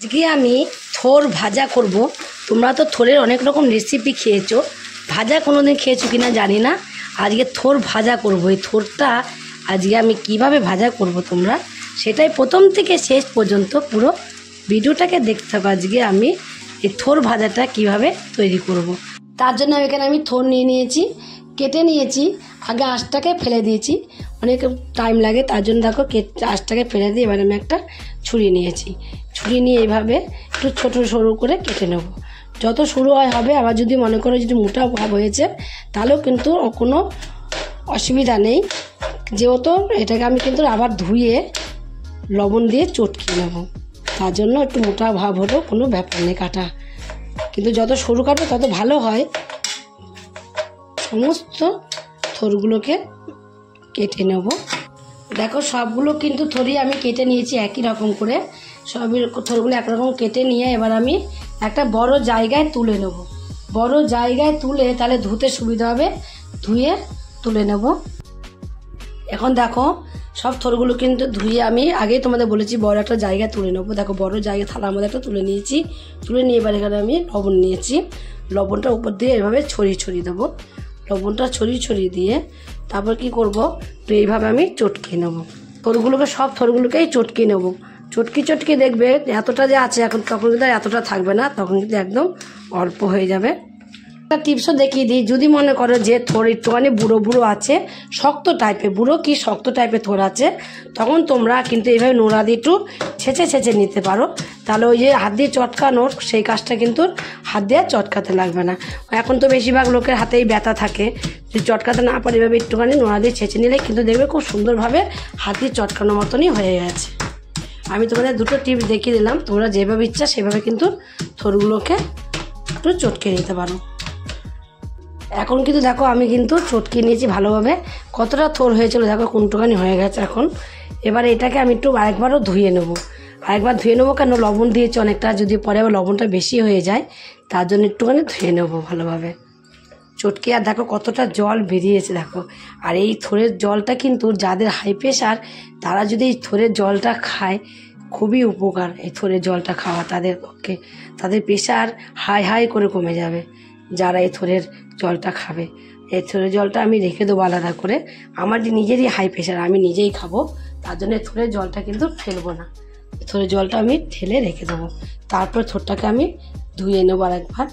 আজকে আমি থোর ভাজা করব। তোমরা তো থোরের অনেক রকম রেসিপি খেয়েছো, ভাজা কোনো দিন খেয়েছো কিনা জানি না। আজকে থোর ভাজা করব। এই থোরটা আজকে আমি কিভাবে ভাজা করব তোমরা সেটাই প্রথম থেকে শেষ পর্যন্ত পুরো ভিডিওটাকে দেখতে হবে। আজকে আমি এই থোর ভাজাটা কিভাবে তৈরি করব। তার জন্য এখানে আমি থোর নিয়ে নিয়েছি, কেটে নিয়েছি। আগে আঁশটাকে ফেলে দিয়েছি, অনেক টাইম লাগে, তার জন্য দেখো আঁশটাকে ফেলে দিয়ে এবার আমি একটা ছুরি নিয়েছি। ছুরি নিয়ে এইভাবে একটু ছোটো সরু করে কেটে নেব। যত সরু হবে, আবার যদি মনে করো যদি মোটা ভাব হয়েছে তাহলেও কিন্তু কোনো অসুবিধা নেই, যেহেতু এটাকে আমি কিন্তু আবার ধুয়ে লবণ দিয়ে চটকে নেব। তার জন্য একটু মোটা ভাব হলেও কোনো ব্যাপার নেই কাটা, কিন্তু যত সরু কাটবে তত ভালো হয়। সমস্ত থোরগুলোকে কেটে নেব। দেখো সবগুলো কিন্তু থোরই আমি কেটে নিয়েছি একই রকম করে। সবই থোরগুলো একরকম কেটে নিয়ে এবার আমি একটা বড় জায়গায় তুলে নেব। বড় জায়গায় তুলে তাহলে ধুতে সুবিধা হবে, ধুয়ে তুলে নেব। এখন দেখো সব থোরগুলো কিন্তু ধুয়ে আমি আগেই তোমাদের বলেছি বড় একটা জায়গায় তুলে নেবো। দেখো বড় জায়গায় থালার মধ্যে একটা তুলে নিয়েছি। তুলে নিয়ে এবার এখানে আমি লবণ নিয়েছি। লবণটা উপর দিয়ে এভাবে ছড়িয়ে ছড়িয়ে দেবো। লবণটা ছড়িয়ে ছড়িয়ে দিয়ে তারপর কি করব, তো এইভাবে আমি চটকে নেব। থোরগুলোকে সব থোরগুলোকেই চটকে নেব। চটকি দেখবে এতটা যে আছে এখন, তখন কিন্তু এতটা থাকবে না, তখন কিন্তু একদম অল্প হয়ে যাবে। একটা টিপসও দেখিয়ে দিই, যদি মনে করো যে থোর একটুখানি বুড়ো বুড়ো আছে, শক্ত টাইপের বুড়ো কি শক্ত টাইপের থোর আছে, তখন তোমরা কিন্তু এইভাবে নোড়া দিয়ে একটু ছেঁচে নিতে পারো। তাহলে ওই যে হাত দিয়ে চটকানোর সেই কাজটা কিন্তু হাত দিয়ে চটকাতে লাগবে না। এখন তো বেশিরভাগ লোকের হাতেই ব্যথা থাকে, যদি চটকাতে না পারে এভাবে একটুখানি নোড়া দিয়ে ছেঁচে নিলে কিন্তু দেখবে খুব সুন্দরভাবে হাত দিয়ে চটকানোর মতনই হয়ে গেছে। আমি তোমাদের দুটো টিপস দেখিয়ে দিলাম, তোমরা যেভাবে ইচ্ছা সেভাবে কিন্তু থোরগুলোকে একটু চটকে নিতে পারো। এখন কিন্তু দেখো আমি কিন্তু চটকে নিয়েছি ভালোভাবে। কতটা থোর হয়েছিল দেখো, কোনটুখানি হয়ে গেছে। এখন এবার এটাকে আমি একটু আরেকবারও ধুয়ে নেবো। আরেকবার ধুয়ে নেবো কেন, লবণ দিয়েছি অনেকটা, যদি পরে আবার লবণটা বেশি হয়ে যায় তার জন্য একটুখানি ধুয়ে নেবো ভালোভাবে চটকে। আর দেখো কতটা জল বেরিয়েছে দেখো। আর এই থোরের জলটা কিন্তু যাদের হাই প্রেশার তারা যদি এই থোরের জলটা খায় খুবই উপকার। এই থোরের জলটা খাওয়া তাদের পক্ষে, তাদের প্রেশার হাই করে কমে যাবে যারা এই থোরের জলটা খাবে। এই থোরের জলটা আমি রেখে দেবো আলাদা করে। আমার যে নিজেরই হাই প্রেশার, আমি নিজেই খাবো, তার জন্য থোরের জলটা কিন্তু ফেলবো না। থোরের জলটা আমি ঢেলে রেখে দেবো। তারপর থোরটাকে আমি ধুয়ে নেবো আরেকবার।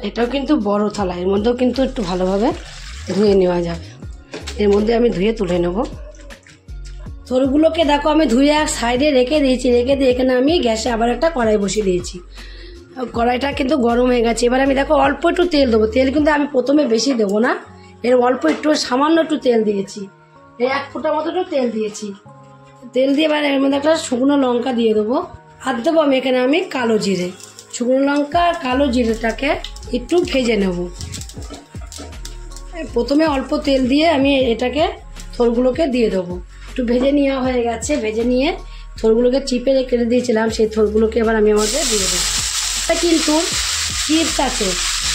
এটাও কিন্তু বড় থালা, এর মধ্যেও কিন্তু একটু ভালোভাবে ধুয়ে নেওয়া যাবে। এর মধ্যে আমি ধুয়ে তুলে নেব থোরগুলোকে। দেখো আমি ধুয়ে এক সাইডে রেখে দিয়েছি। রেখে দিয়ে এখানে আমি গ্যাসে আবার একটা কড়াই বসিয়ে দিয়েছি। কড়াইটা কিন্তু গরম হয়ে গেছে। এবার আমি দেখো অল্প একটু তেল দেবো। তেল কিন্তু আমি প্রথমে বেশি দেবো না, এর অল্প একটু সামান্য একটু তেল দিয়েছি। এই 1 ফোঁটা মতো একটু তেল দিয়েছি। তেল দিয়ে এবার এর মধ্যে একটা শুকনো লঙ্কা দিয়ে দেবো। আর দেবো আমি এখানে কালো জিরে। শুকনো লঙ্কা আর কালো জিরেটাকে একটু ভেজে নেব। প্রথমে অল্প তেল দিয়ে আমি এটাকে থোরগুলোকে দিয়ে দেবো। একটু ভেজে নেওয়া হয়ে গেছে। ভেজে নিয়ে থোরগুলোকে চিপে রেখে দিয়েছিলাম, সেই থোরগুলোকে এবার আমি আমাকে দিয়ে দেবো। এটা কিন্তু চিপস আছে,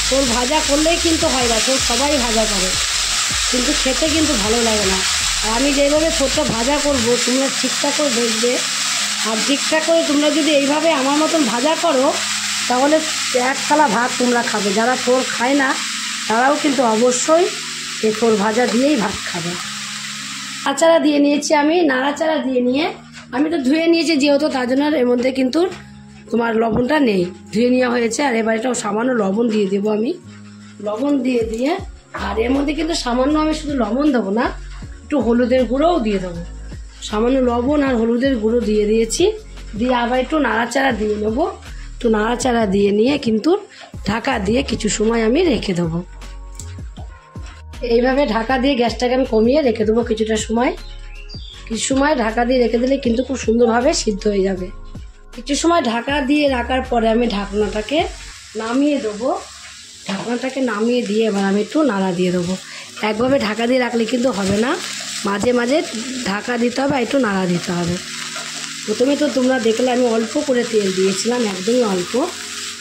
থোর ভাজা করলেই কিন্তু হয় না। থোর সবাই ভাজা করে, কিন্তু খেতে কিন্তু ভালো লাগে না। আর আমি যেভাবে থোরটা ভাজা করবো তোমরা ঠিকঠাক করে দেখবে। আর ঠিকঠাক করে তোমরা যদি এইভাবে আমার মতন ভাজা করো তাহলে 1 থালা ভাত তোমরা খাবে। যারা থোর খায় না তারাও কিন্তু অবশ্যই এই থোর ভাজা দিয়েই ভাত খাবে। নাড়াচাড়া দিয়ে নিয়েছি আমি। নাড়াচাড়া দিয়ে নিয়ে আমি তো ধুয়ে নিয়েছি যেহেতু, তার জন্য এর মধ্যে কিন্তু তোমার লবণটা নেই, ধুয়ে নেওয়া হয়েছে। আর এবার এটাও সামান্য লবণ দিয়ে দেবো আমি। লবণ দিয়ে আর এর মধ্যে কিন্তু সামান্য আমি শুধু লবণ দেবো না, একটু হলুদের গুঁড়োও দিয়ে দেবো। সামান্য লবণ আর হলুদের গুঁড়ো দিয়ে দিয়েছি। দিয়ে আবার একটু নাড়াচাড়া দিয়ে নেবো। একটু নাড়াচাড়া দিয়ে নিয়ে কিন্তু ঢাকা দিয়ে কিছু সময় আমি রেখে দেবো। এইভাবে ঢাকা দিয়ে গ্যাসটাকে আমি কমিয়ে রেখে দেবো কিছুটা সময়। কিছু সময় ঢাকা দিয়ে রেখে দিলে কিন্তু খুব সুন্দরভাবে সিদ্ধ হয়ে যাবে। কিছু সময় ঢাকা দিয়ে রাখার পরে আমি ঢাকনাটাকে নামিয়ে দেবো। ঢাকনাটাকে নামিয়ে দিয়ে এবার আমি একটু নাড়া দিয়ে দেবো। একভাবে ঢাকা দিয়ে রাখলে কিন্তু হবে না, মাঝে মাঝে ঢাকা দিতে হবে, একটু নাড়া দিতে হবে। প্রথমে তো তোমরা দেখলে আমি অল্প করে তেল দিয়েছিলাম, একদমই অল্প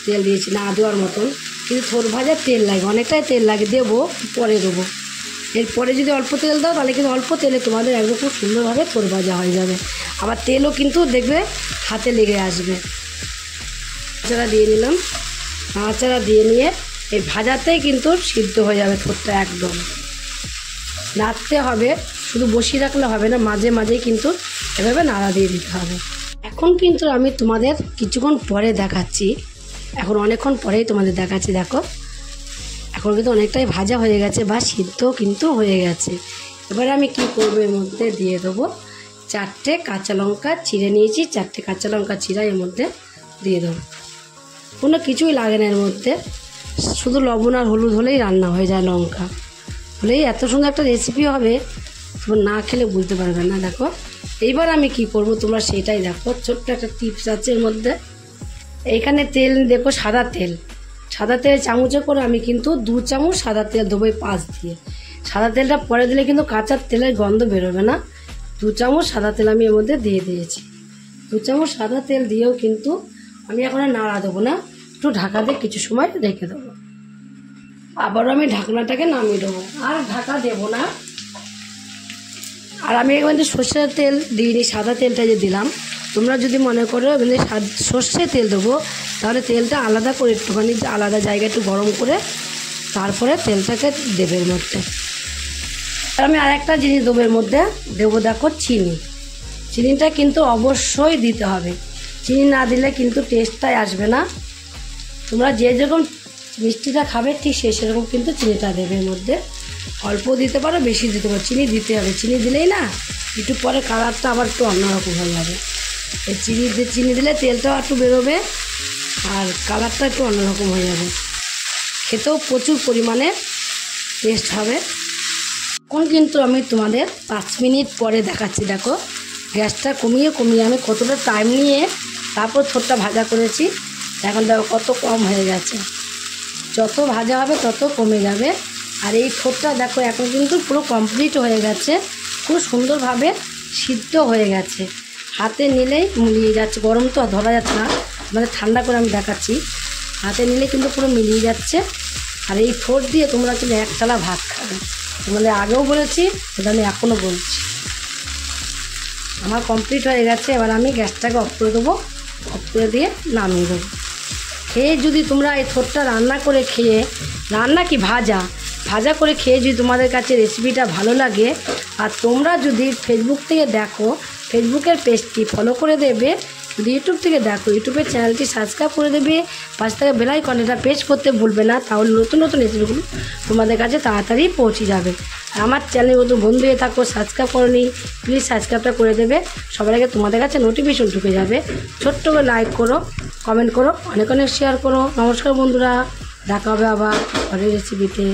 তেল দিয়েছি, না দেওয়ার মতন। কিন্তু থোর ভাজার তেল লাগে, অনেকটাই তেল লাগে, দেবো পরে দেবো। এরপরে যদি অল্প তেল দাও তাহলে কিন্তু অল্প তেলে তোমাদের একদম খুব সুন্দরভাবে থোর ভাজা হয়ে যাবে। আবার তেলও কিন্তু দেখবে হাতে লেগে আসবে। নাড়াচাড়া দিয়ে নিলাম। নাড়াচাড়া দিয়ে নিয়ে এই ভাজাতেই কিন্তু সিদ্ধ হয়ে যাবে থোরটা একদম। নাড়তে হবে, শুধু বসিয়ে রাখলে হবে না, মাঝে মাঝেই কিন্তু এভাবে নাড়া দিয়ে দিতে হবে। এখন কিন্তু আমি তোমাদের কিছুক্ষণ পরে দেখাচ্ছি, এখন অনেকক্ষণ পরেই তোমাদের দেখাচ্ছি। দেখো এখন কিন্তু অনেকটাই ভাজা হয়ে গেছে বা সিদ্ধ কিন্তু হয়ে গেছে। এবার আমি কি করবো, এর মধ্যে দিয়ে দেবো 4টে কাঁচা লঙ্কা চিড়ে নিয়েছি। 4টে কাঁচা লঙ্কা চিরা এর মধ্যে দিয়ে দেবো। কোনো কিছুই লাগে না এর মধ্যে, শুধু লবণ আর হলুদ হলেই রান্না হয়ে যায়। লঙ্কা হলেই এত সুন্দর একটা রেসিপি হবে, তোমরা না খেলে বুঝতে পারবে না। দেখো এইবার আমি কি করব তোমরা সেটাই দেখো। ছোট্ট একটা টিপস আছে এর মধ্যে। এইখানে তেল দেখো, সাদা তেল চামচে করে আমি কিন্তু 2 চামচ সাদা তেল দেবো পাশ দিয়ে। সাদা তেলটা পরে দিলে কিন্তু কাঁচা তেলের গন্ধ বেরোবে না। 2 চামচ সাদা তেল আমি এর মধ্যে দিয়ে দিয়েছি। 2 চামচ সাদা তেল দিয়েও কিন্তু আমি এখন আর নাড়া দেবো না, একটু ঢাকা দিয়ে কিছু সময় রেখে দেবো। আবারও আমি ঢাকনাটাকে নামিয়ে দেবো, আর ঢাকা দেবো না। আর আমি এখানে সর্ষের তেল দিইনি, সাদা তেলটা যে দিলাম, তোমরা যদি মনে করো মানে সর্ষের তেল দেবো, তাহলে তেলটা আলাদা করে একটুখানি আলাদা জায়গায় একটু গরম করে তারপরে তেলটাকে দেবে এর মধ্যে। আর আমি আরেকটা জিনিস দেবো এর মধ্যে, দেবো দেখো চিনি। চিনিটা কিন্তু অবশ্যই দিতে হবে, চিনি না দিলে কিন্তু টেস্টটাই আসবে না। তোমরা যে যেরকম মিষ্টিটা খাবে ঠিক সেরকম কিন্তু চিনিটা দেবে এর মধ্যে। অল্প দিতে পারো, বেশি দিতে পারো, চিনি দিতে হবে। চিনি দিলেই না একটু পরে কালারটা আবার একটু অন্যরকম হয়ে যাবে। এই চিনি দিলে তেলটাও একটু বেরোবে আর কালারটা একটু অন্যরকম হয়ে যাবে, খেতেও প্রচুর পরিমাণে টেস্ট হবে। এখন কিন্তু আমি তোমাদের 5 মিনিট পরে দেখাচ্ছি। দেখো গ্যাসটা কমিয়ে আমি কতটা টাইম নিয়ে তারপর থোরটা ভাজা করেছি। এখন দেখো কত কম হয়ে গেছে, যত ভাজা হবে তত কমে যাবে। আর এই থোরটা দেখো এখন কিন্তু পুরো কমপ্লিট হয়ে গেছে, খুব সুন্দরভাবে সিদ্ধ হয়ে গেছে। হাতে নিলেই মিলিয়ে যাচ্ছে, গরম তো ধরা যাচ্ছে না, মানে ঠান্ডা করে আমি দেখাচ্ছি। হাতে নিলে কিন্তু পুরো মিলিয়ে যাচ্ছে। আর এই থোর দিয়ে তোমরা কিন্তু এক থালা ভাত খাবে। তোমাদের আগেও বলেছি, সেটা আমি এখনও বলছি। আমার কমপ্লিট হয়ে গেছে, এবার আমি গ্যাসটাকে অফ করে দেবো। অফ করে দিয়ে নামিয়ে দেবো। খেয়ে যদি তোমরা এই থোরটা রান্না করে খেয়ে, রান্না কি ভাজা করে খেয়ে যদি তোমাদের কাছে রেসিপিটা ভালো লাগে, আর তোমরা যদি ফেসবুক থেকে দেখো, ফেসবুকের পেজটি ফলো করে দেবে। যদি ইউটিউব থেকে দেখো, ইউটিউবের চ্যানেলটি সাবস্ক্রাইব করে দেবে। পাশ থেকে বেল আইকনটা প্রেস করতে ভুলবে না, তাহলে নতুন নতুন রেসিপিগুলো তোমাদের কাছে তাড়াতাড়ি পৌঁছে যাবে। আর আমার চ্যানেল নতুন বন্ধু হয়ে থাকো, সাবস্ক্রাইব করোনি, প্লিজ সাবস্ক্রাইবটা করে দেবে। সবার আগে তোমাদের কাছে নোটিফিকেশন ঢুকে যাবে। ছোট্ট করে লাইক করো, কমেন্ট করো, অনেক শেয়ার করো। নমস্কার বন্ধুরা, দেখা হবে আবার পরের রেসিপিতে।